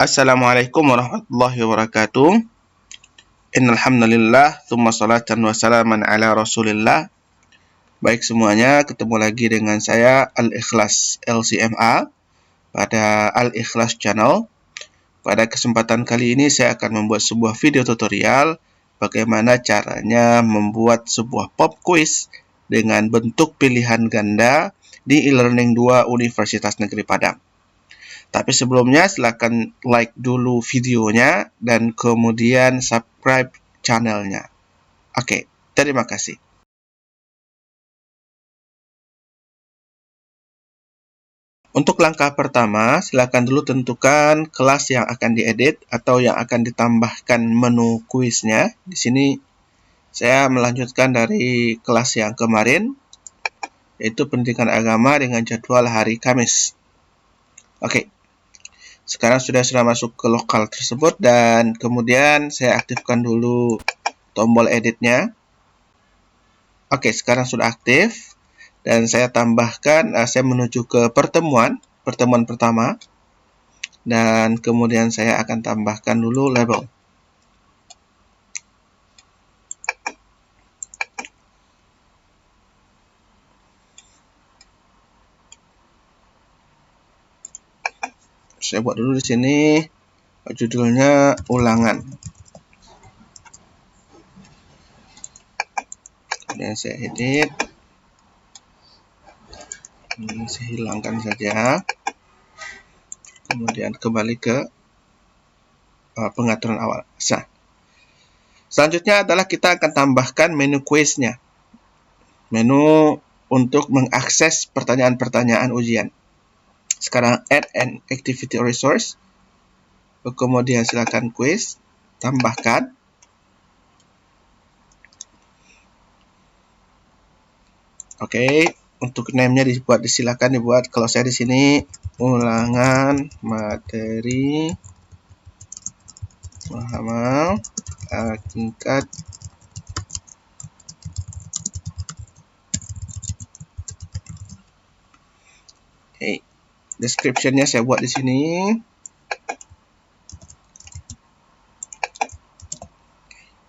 Assalamualaikum warahmatullahi wabarakatuh. Innal hamdalillah, tsumma salatan wa salaman ala Rasulillah. Baik semuanya, ketemu lagi dengan saya Al-Ikhlas LCMA pada Al-Ikhlas Channel. Pada kesempatan kali ini saya akan membuat sebuah video tutorial bagaimana caranya membuat sebuah pop quiz dengan bentuk pilihan ganda di e-learning 2 Universitas Negeri Padang. Tapi sebelumnya silakan like dulu videonya dan kemudian subscribe channelnya. Oke, terima kasih. Untuk langkah pertama, silakan dulu tentukan kelas yang akan diedit atau yang akan ditambahkan menu kuisnya. Di sini saya melanjutkan dari kelas yang kemarin, yaitu pendidikan agama dengan jadwal hari Kamis. Oke. Sekarang sudah masuk ke lokal tersebut dan kemudian saya aktifkan dulu tombol editnya. Oke, sekarang sudah aktif dan saya tambahkan, saya menuju ke pertemuan pertama dan kemudian saya akan tambahkan dulu label. Saya buat dulu di sini judulnya ulangan. Kemudian saya edit. Ini saya hilangkan saja. Kemudian kembali ke pengaturan awal. Selanjutnya adalah kita akan tambahkan menu kuisnya. Menu untuk mengakses pertanyaan-pertanyaan ujian. Sekarang add an activity resource. Kemudian silakan quiz, tambahkan. Oke, untuk name-nya silakan dibuat. Kalau saya di sini ulangan materi menghafal hakikat description-nya saya buat di sini.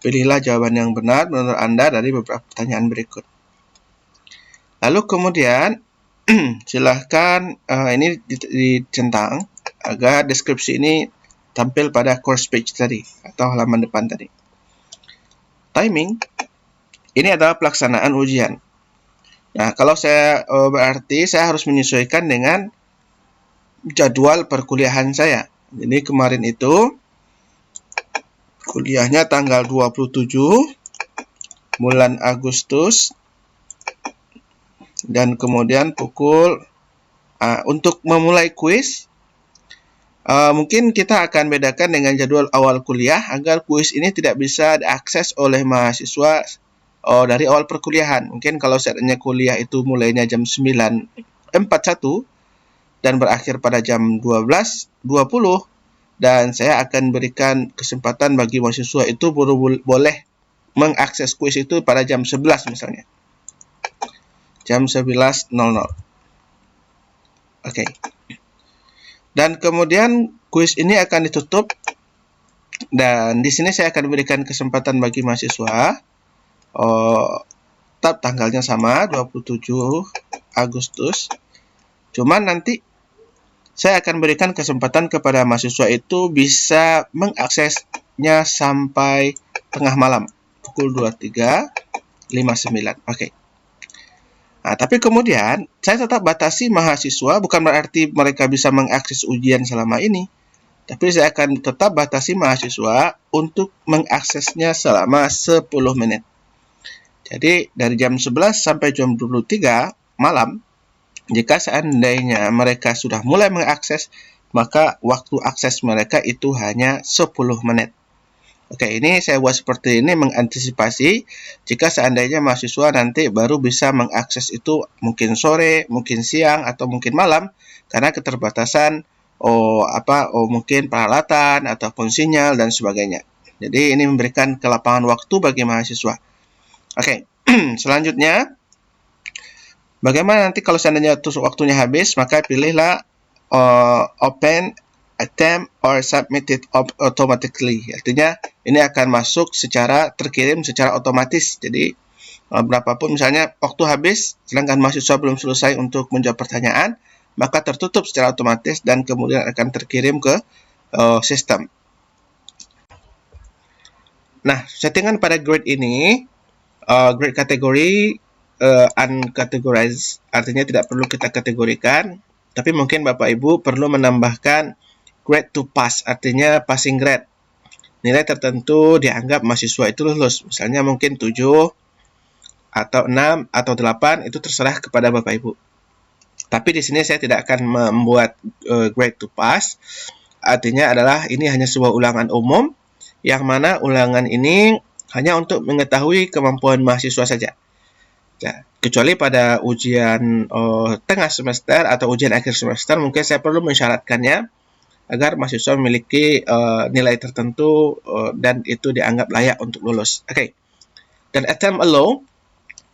Pilihlah jawaban yang benar menurut Anda dari beberapa pertanyaan berikut. Lalu kemudian silahkan ini dicentang agar deskripsi ini tampil pada course page tadi atau halaman depan tadi. Timing ini adalah pelaksanaan ujian. Nah, kalau saya berarti saya harus menyesuaikan dengan jadwal perkuliahan saya. Jadi kemarin itu kuliahnya tanggal 27 bulan Agustus dan kemudian pukul untuk memulai kuis mungkin kita akan bedakan dengan jadwal awal kuliah agar kuis ini tidak bisa diakses oleh mahasiswa dari awal perkuliahan. Mungkin kalau seandainya kuliah itu mulainya jam 9.41 dan berakhir pada jam 12.20 dan saya akan berikan kesempatan bagi mahasiswa itu baru boleh mengakses kuis itu pada jam 11 misalnya. Jam 11.00. Oke. Dan kemudian kuis ini akan ditutup dan di sini saya akan berikan kesempatan bagi mahasiswa tetap tanggalnya sama 27 Agustus. Cuman nanti saya akan berikan kesempatan kepada mahasiswa itu bisa mengaksesnya sampai tengah malam pukul 23.59. Oke. Nah, tapi kemudian saya tetap batasi mahasiswa, bukan berarti mereka bisa mengakses ujian selama ini, tapi saya akan tetap batasi mahasiswa untuk mengaksesnya selama 10 menit. Jadi dari jam 11 sampai jam 23 malam, jika seandainya mereka sudah mulai mengakses, maka waktu akses mereka itu hanya 10 menit. Oke, ini saya buat seperti ini mengantisipasi jika seandainya mahasiswa nanti baru bisa mengakses itu mungkin sore, mungkin siang, atau mungkin malam karena keterbatasan mungkin peralatan ataupun sinyal dan sebagainya. Jadi ini memberikan kelapangan waktu bagi mahasiswa. Oke, selanjutnya bagaimana nanti kalau seandainya waktunya habis, maka pilihlah open attempt or submitted automatically. Artinya ini akan masuk secara terkirim secara otomatis. Jadi berapapun misalnya waktu habis sedangkan mahasiswa belum selesai untuk menjawab pertanyaan, maka tertutup secara otomatis dan kemudian akan terkirim ke sistem. Nah, settingan pada grade ini, grade kategori uncategorized, artinya tidak perlu kita kategorikan, tapi mungkin Bapak Ibu perlu menambahkan grade to pass, artinya passing grade. Nilai tertentu dianggap mahasiswa itu lulus, misalnya mungkin 7 atau 6 atau 8, itu terserah kepada Bapak Ibu. Tapi di sini saya tidak akan membuat grade to pass, artinya adalah ini hanya sebuah ulangan umum, yang mana ulangan ini hanya untuk mengetahui kemampuan mahasiswa saja. Ya, kecuali pada ujian tengah semester atau ujian akhir semester, mungkin saya perlu mensyaratkannya agar mahasiswa memiliki nilai tertentu dan itu dianggap layak untuk lulus. Oke. Dan attempt allow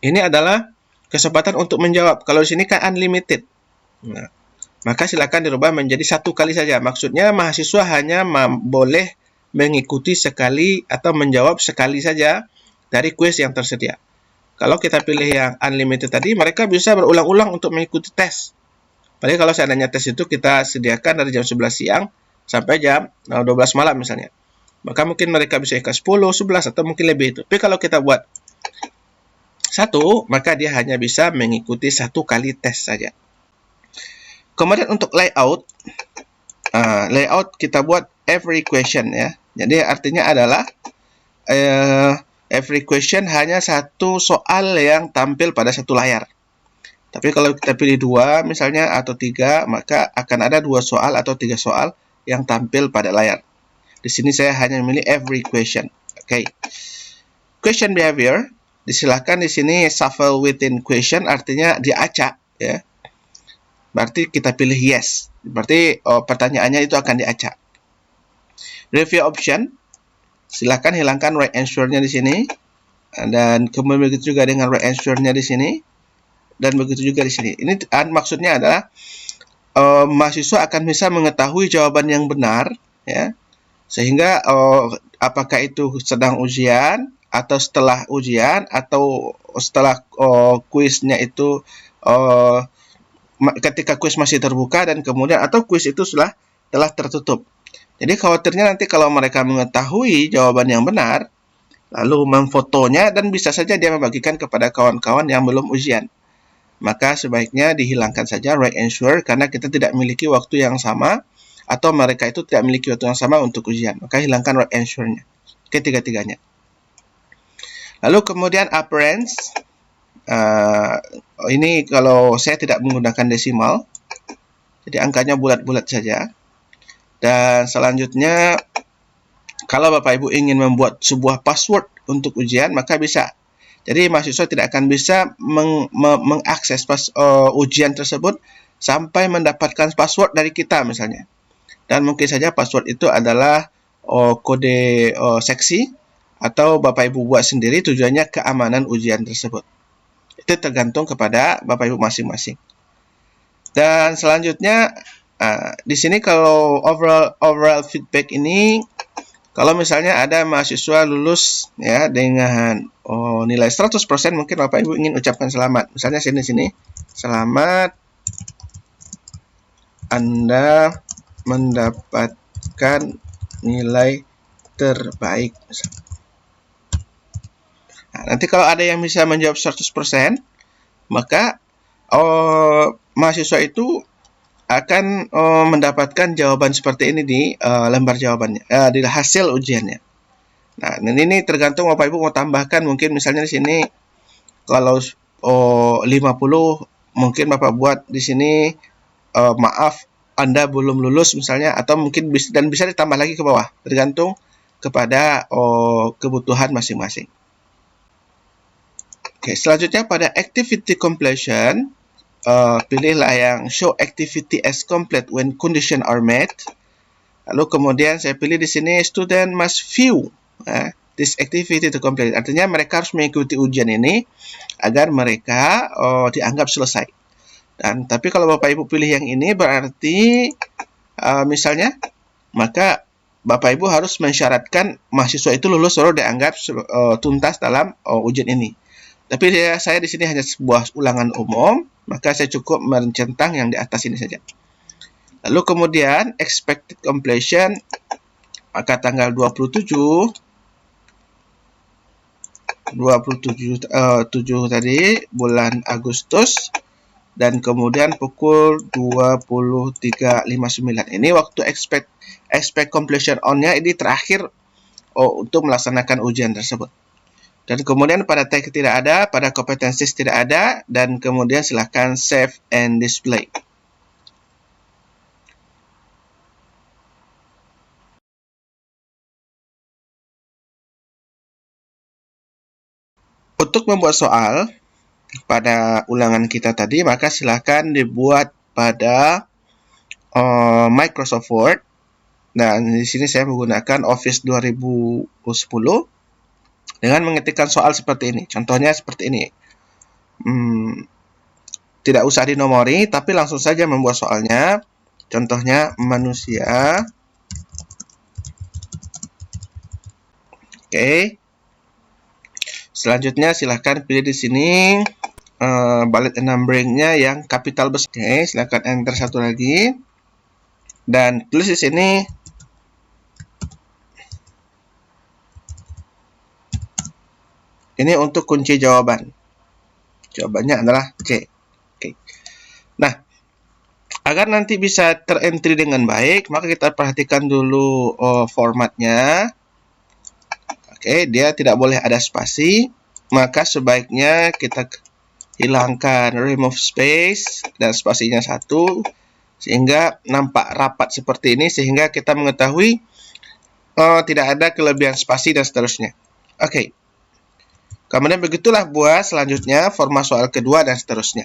ini adalah kesempatan untuk menjawab. Kalau di sini kan unlimited. Nah, maka silakan dirubah menjadi 1 kali saja. Maksudnya mahasiswa hanya boleh mengikuti sekali atau menjawab sekali saja dari kuis yang tersedia. Kalau kita pilih yang unlimited tadi, mereka bisa berulang-ulang untuk mengikuti tes. Padahal kalau seandainya tes itu kita sediakan dari jam 11 siang sampai jam 12 malam misalnya. Maka mungkin mereka bisa ikut 10, 11, atau mungkin lebih itu. Tapi kalau kita buat 1, maka dia hanya bisa mengikuti 1 kali tes saja. Kemudian untuk layout, layout kita buat every question ya. Jadi artinya adalah every question hanya 1 soal yang tampil pada 1 layar. Tapi kalau kita pilih 2 misalnya atau 3, maka akan ada 2 soal atau 3 soal yang tampil pada layar. Di sini saya hanya memilih every question. Oke. Question behavior, disilakan di sini shuffle within question, artinya diacak ya. Berarti kita pilih yes. Berarti pertanyaannya itu akan diacak. Review option, silakan hilangkan right answer-nya di sini, dan kemudian begitu juga dengan right answer-nya di sini, dan begitu juga di sini. Ini maksudnya adalah mahasiswa akan bisa mengetahui jawaban yang benar, ya, sehingga apakah itu sedang ujian atau setelah ujian atau setelah kuisnya itu ketika kuis masih terbuka dan kemudian atau kuis itu telah tertutup. Jadi khawatirnya nanti kalau mereka mengetahui jawaban yang benar, lalu memfotonya dan bisa saja dia membagikan kepada kawan-kawan yang belum ujian. Maka sebaiknya dihilangkan saja right answer karena kita tidak memiliki waktu yang sama atau mereka itu tidak memiliki waktu yang sama untuk ujian. Maka hilangkan right answer-nya. Ketiga-tiganya. Lalu kemudian appearance. Ini kalau saya tidak menggunakan desimal, jadi angkanya bulat-bulat saja. Dan selanjutnya, kalau Bapak Ibu ingin membuat sebuah password untuk ujian, maka bisa. Jadi mahasiswa tidak akan bisa mengakses ujian tersebut sampai mendapatkan password dari kita misalnya. Dan mungkin saja password itu adalah kode seksi, atau Bapak Ibu buat sendiri, tujuannya keamanan ujian tersebut. Itu tergantung kepada Bapak Ibu masing-masing. Dan selanjutnya, di sini kalau overall feedback ini, kalau misalnya ada mahasiswa lulus ya dengan nilai 100%, mungkin Bapak Ibu ingin ucapkan selamat. Misalnya sini, selamat Anda mendapatkan nilai terbaik. Nah, nanti kalau ada yang bisa menjawab 100%, maka mahasiswa itu akan mendapatkan jawaban seperti ini di lembar jawabannya, di hasil ujiannya. Nah, ini tergantung Bapak Ibu mau tambahkan, mungkin misalnya di sini kalau 50, mungkin Bapak buat di sini maaf Anda belum lulus misalnya, atau mungkin bisa ditambah lagi ke bawah, tergantung kepada kebutuhan masing-masing. Oke, selanjutnya pada activity completion, pilihlah yang show activity as complete when condition are met. Lalu kemudian saya pilih di sini student must view this activity to complete. Artinya mereka harus mengikuti ujian ini agar mereka dianggap selesai. Dan tapi kalau Bapak Ibu pilih yang ini berarti misalnya maka Bapak Ibu harus mensyaratkan mahasiswa itu lulus baru dianggap tuntas dalam ujian ini. Tapi saya di sini hanya sebuah ulangan umum, maka saya cukup mencentang yang di atas ini saja. Lalu kemudian expected completion, maka tanggal 27 tadi bulan Agustus, dan kemudian pukul 23.59. Ini waktu expect completion on-nya ini terakhir untuk melaksanakan ujian tersebut. Dan kemudian pada tag tidak ada, pada competencies tidak ada, dan kemudian silahkan save and display. Untuk membuat soal pada ulangan kita tadi, maka silahkan dibuat pada Microsoft Word. Dan di sini saya menggunakan Office 2010 dengan mengetikkan soal seperti ini. Contohnya seperti ini. Tidak usah dinomori, tapi langsung saja membuat soalnya. Contohnya manusia. Oke. Selanjutnya silahkan pilih di sini bullet and numbering-nya yang kapital besar. Oke, silahkan enter satu lagi. Dan tulis di sini ini untuk kunci jawaban. Jawabannya adalah C. Oke. Nah, agar nanti bisa terentry dengan baik, maka kita perhatikan dulu formatnya. Oke, dia tidak boleh ada spasi. Maka sebaiknya kita hilangkan remove space dan spasinya 1, sehingga nampak rapat seperti ini, sehingga kita mengetahui tidak ada kelebihan spasi dan seterusnya. Oke. Kemudian begitulah buat selanjutnya format soal kedua dan seterusnya.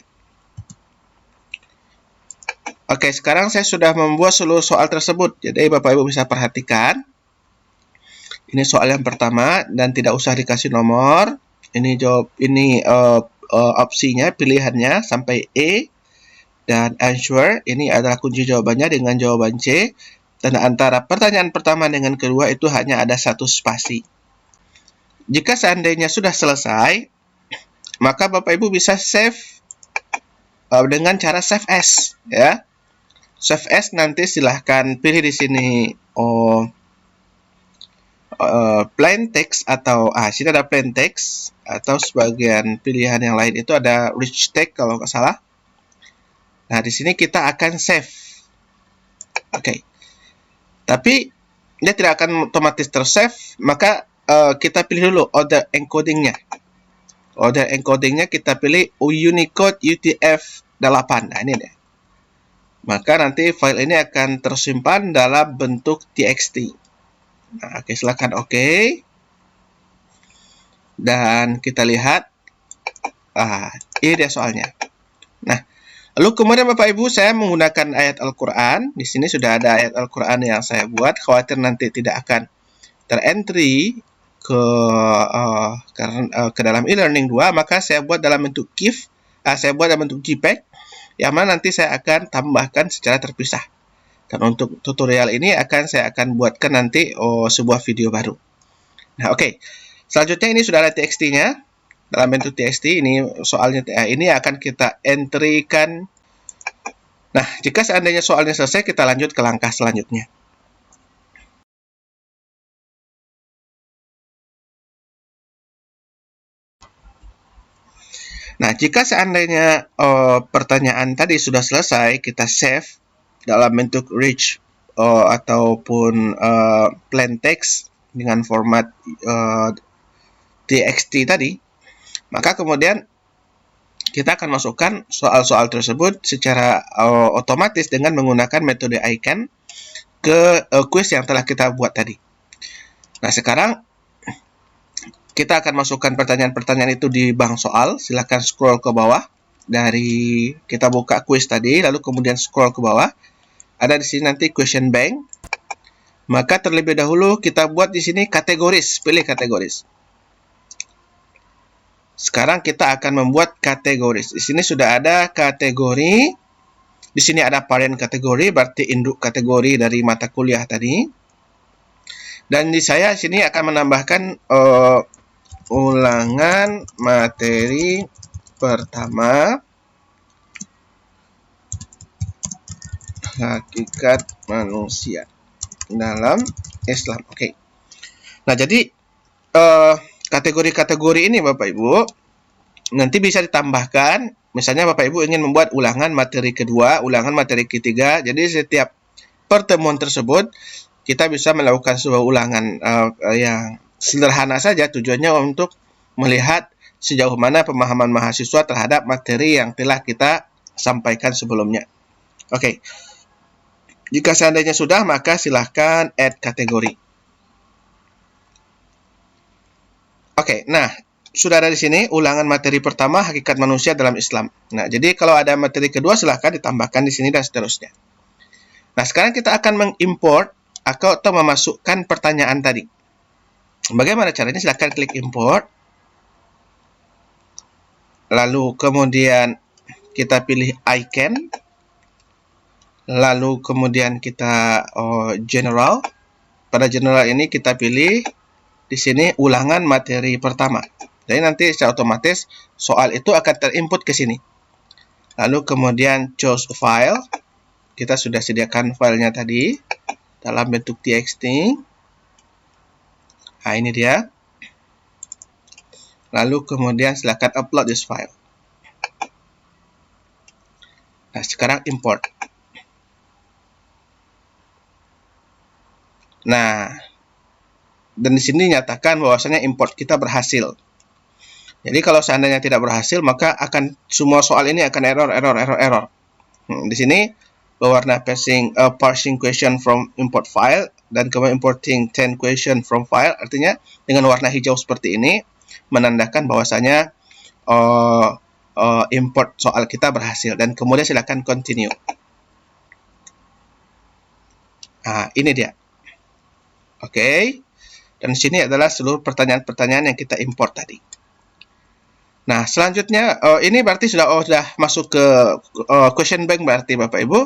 Oke, sekarang saya sudah membuat seluruh soal tersebut. Jadi Bapak Ibu bisa perhatikan. Ini soal yang pertama dan tidak usah dikasih nomor. Ini opsinya, pilihannya sampai E, dan answer ini adalah kunci jawabannya dengan jawaban C. Dan antara pertanyaan pertama dengan kedua itu hanya ada 1 spasi. Jika seandainya sudah selesai, maka Bapak Ibu bisa save dengan cara save as, ya. Save as nanti silahkan pilih di sini plain text atau sini ada plain text, atau sebagian pilihan yang lain itu ada rich text kalau nggak salah. Nah, di sini kita akan save. Oke. Tapi dia tidak akan otomatis tersave, maka kita pilih dulu order encoding-nya. Order encoding-nya kita pilih Unicode UTF-8. Nah, ini deh. Maka nanti file ini akan tersimpan dalam bentuk TXT. Nah, oke, silakan oke. Dan kita lihat. Ini dia soalnya. Nah, lalu kemudian Bapak Ibu saya menggunakan ayat Al-Quran. Di sini sudah ada ayat Al-Quran yang saya buat. Khawatir nanti tidak akan terentry ke dalam e-learning 2, maka saya buat dalam bentuk GIF, saya buat dalam bentuk JPEG, yang mana nanti saya akan tambahkan secara terpisah. Dan untuk tutorial ini saya akan buatkan nanti sebuah video baru. Nah, oke. Selanjutnya ini sudah ada TXT-nya dalam bentuk TXT. Ini soalnya ini akan kita entry-kan. Nah, jika seandainya soalnya selesai, kita lanjut ke langkah selanjutnya. Nah, jika seandainya pertanyaan tadi sudah selesai, kita save dalam bentuk rich ataupun plain text dengan format txt tadi, maka kemudian kita akan masukkan soal-soal tersebut secara otomatis dengan menggunakan metode iCan ke quiz yang telah kita buat tadi. Nah, sekarang kita akan masukkan pertanyaan-pertanyaan itu di bank soal. Silahkan scroll ke bawah. Dari kita buka quiz tadi, lalu kemudian scroll ke bawah. Ada di sini nanti question bank. Maka terlebih dahulu kita buat di sini kategoris. Pilih kategoris. Sekarang kita akan membuat kategoris. Di sini sudah ada kategori Di sini ada parent kategori, berarti induk kategori dari mata kuliah tadi. Dan di saya sini akan menambahkan ulangan materi pertama hakikat manusia dalam Islam. Oke. Nah, jadi kategori-kategori ini Bapak Ibu nanti bisa ditambahkan. Misalnya Bapak Ibu ingin membuat ulangan materi kedua, ulangan materi ketiga. Jadi setiap pertemuan tersebut kita bisa melakukan sebuah ulangan yang sederhana saja, tujuannya untuk melihat sejauh mana pemahaman mahasiswa terhadap materi yang telah kita sampaikan sebelumnya. Oke. Jika seandainya sudah, maka silahkan add kategori. Oke, nah sudah ada di sini ulangan materi pertama hakikat manusia dalam Islam. Nah, jadi kalau ada materi kedua silahkan ditambahkan di sini dan seterusnya. Nah, sekarang kita akan mengimport atau memasukkan pertanyaan tadi. Bagaimana caranya? Silahkan klik import. Lalu kemudian kita pilih icon. Lalu kemudian kita general. Pada general ini kita pilih di sini ulangan materi pertama. Jadi nanti secara otomatis soal itu akan terinput ke sini. Lalu kemudian choose file. Kita sudah sediakan filenya tadi dalam bentuk txt. Nah, ini dia. Lalu kemudian silakan upload this file. Nah, sekarang import. Nah, dan di sini nyatakan bahwasanya import kita berhasil. Jadi kalau seandainya tidak berhasil, maka akan semua soal ini akan error. Di sini berwarna parsing question from import file dan kemudian importing 10 question from file, artinya dengan warna hijau seperti ini menandakan bahwasanya import soal kita berhasil, dan kemudian silakan continue. Nah, ini dia. Oke. Dan di sini adalah seluruh pertanyaan-pertanyaan yang kita import tadi. Nah, selanjutnya ini berarti sudah masuk ke question bank berarti Bapak Ibu.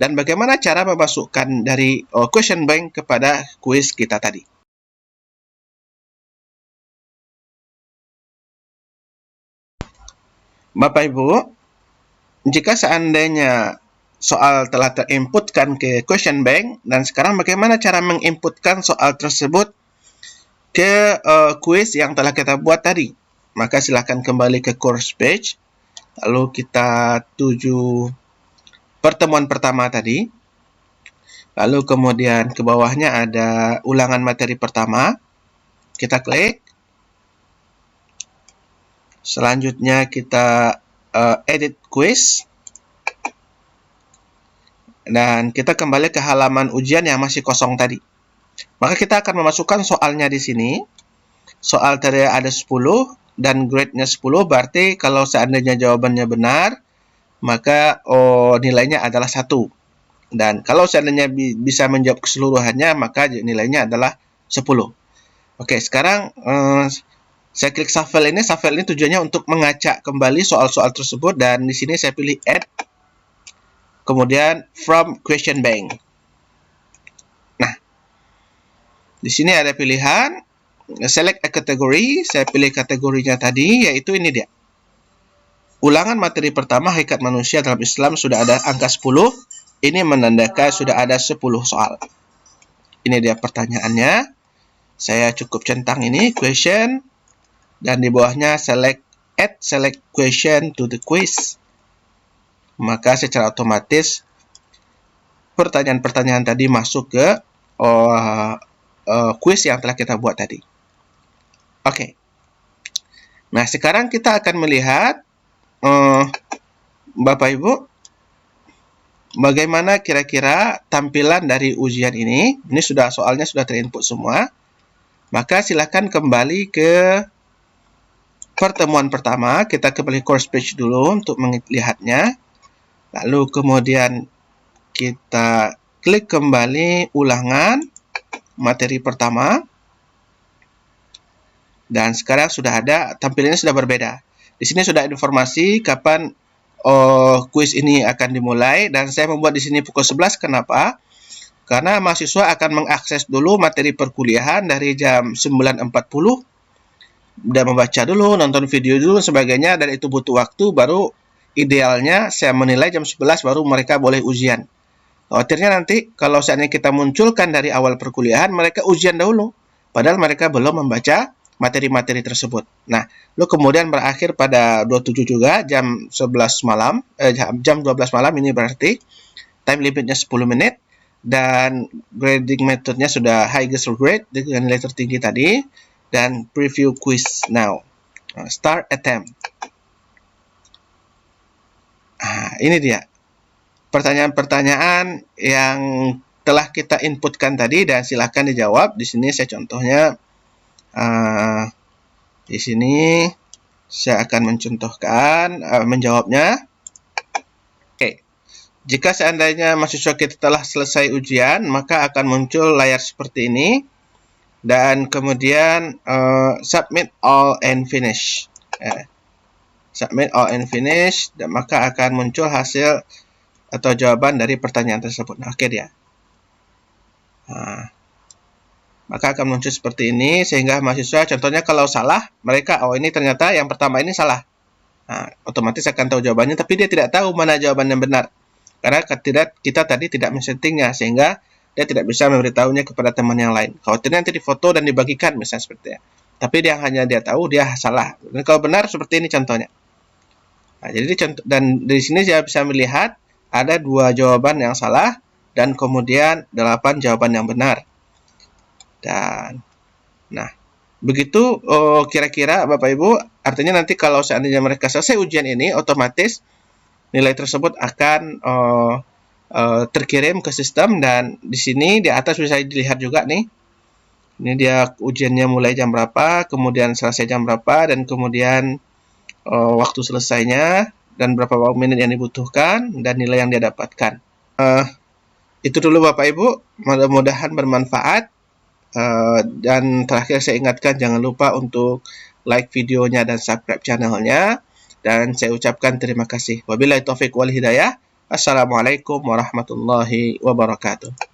Dan bagaimana cara memasukkan dari question bank kepada kuis kita tadi. Bapak Ibu, jika seandainya soal telah terinputkan ke question bank, dan sekarang bagaimana cara menginputkan soal tersebut ke kuis yang telah kita buat tadi. Maka silahkan kembali ke course page, lalu kita tuju pertemuan pertama tadi, lalu kemudian ke bawahnya ada ulangan materi pertama, kita klik. Selanjutnya kita edit quiz, dan kita kembali ke halaman ujian yang masih kosong tadi. Maka kita akan memasukkan soalnya di sini. Soal tadi ada 10 dan grade-nya 10, berarti kalau seandainya jawabannya benar, maka nilainya adalah 1. Dan kalau seandainya bisa menjawab keseluruhannya, maka nilainya adalah 10. Oke, sekarang saya klik shuffle ini. Shuffle ini tujuannya untuk mengacak kembali soal-soal tersebut, dan di sini saya pilih add. Kemudian from question bank. Nah, di sini ada pilihan select a category. Saya pilih kategorinya tadi, yaitu ini dia. Ulangan materi pertama hakikat manusia dalam Islam, sudah ada angka 10. Ini menandakan sudah ada 10 soal. Ini dia pertanyaannya. Saya cukup centang ini question, dan di bawahnya select question to the quiz. Maka secara otomatis pertanyaan-pertanyaan tadi masuk ke quiz yang telah kita buat tadi. Oke. Nah, sekarang kita akan melihat Bapak Ibu, bagaimana kira-kira tampilan dari ujian ini. Ini soalnya sudah terinput semua. Maka silakan kembali ke pertemuan pertama. Kita kembali course page dulu untuk melihatnya. Lalu kemudian kita klik kembali ulangan materi pertama. Dan sekarang sudah ada, tampilannya sudah berbeda. Di sini sudah informasi kapan kuis ini akan dimulai, dan saya membuat di sini pukul 11. Kenapa? Karena mahasiswa akan mengakses dulu materi perkuliahan dari jam 9.40, dan membaca dulu, nonton video dulu, sebagainya, dan itu butuh waktu. Baru idealnya saya menilai jam 11 baru mereka boleh ujian. Khawatirnya nanti kalau seandainya kita munculkan dari awal perkuliahan, mereka ujian dahulu, padahal mereka belum membaca materi-materi tersebut. Nah, lalu kemudian berakhir pada 27 juga, jam 11 malam, jam 12 malam, ini berarti time limitnya 10 menit, dan grading metodenya sudah highest grade dengan nilai tertinggi tadi, dan preview quiz now. Start attempt. Ini dia pertanyaan-pertanyaan yang telah kita inputkan tadi, dan silahkan dijawab. Di sini saya contohnya, di sini saya akan mencontohkan menjawabnya. Oke. Jika seandainya mahasiswa kita telah selesai ujian, maka akan muncul layar seperti ini, dan kemudian submit all and finish. Submit all and finish, dan maka akan muncul hasil atau jawaban dari pertanyaan tersebut. Nah, oke dia. Maka akan muncul seperti ini, sehingga mahasiswa contohnya kalau salah, mereka, oh ini ternyata yang pertama ini salah. Otomatis akan tahu jawabannya, tapi dia tidak tahu mana jawaban yang benar. Karena kita tadi tidak men-settingnya, sehingga dia tidak bisa memberitahunya kepada teman yang lain. Khawatirnya nanti difoto dan dibagikan, misalnya seperti itu. Tapi dia tahu dia salah. Dan kalau benar seperti ini contohnya. Jadi dan dari sini saya bisa melihat ada 2 jawaban yang salah, dan kemudian 8 jawaban yang benar. Dan nah, begitu kira-kira Bapak Ibu, artinya nanti kalau seandainya mereka selesai ujian ini, otomatis nilai tersebut akan terkirim ke sistem, dan di sini di atas bisa dilihat juga nih. Ini dia ujiannya mulai jam berapa, kemudian selesai jam berapa, dan kemudian waktu selesainya, dan berapa menit yang dibutuhkan, dan nilai yang dia dapatkan. Itu dulu Bapak Ibu, mudah-mudahan bermanfaat. Dan terakhir saya ingatkan, jangan lupa untuk like videonya dan subscribe channelnya. Dan saya ucapkan terima kasih. Wabillahi taufiq wal hidayah. Assalamualaikum warahmatullahi wabarakatuh.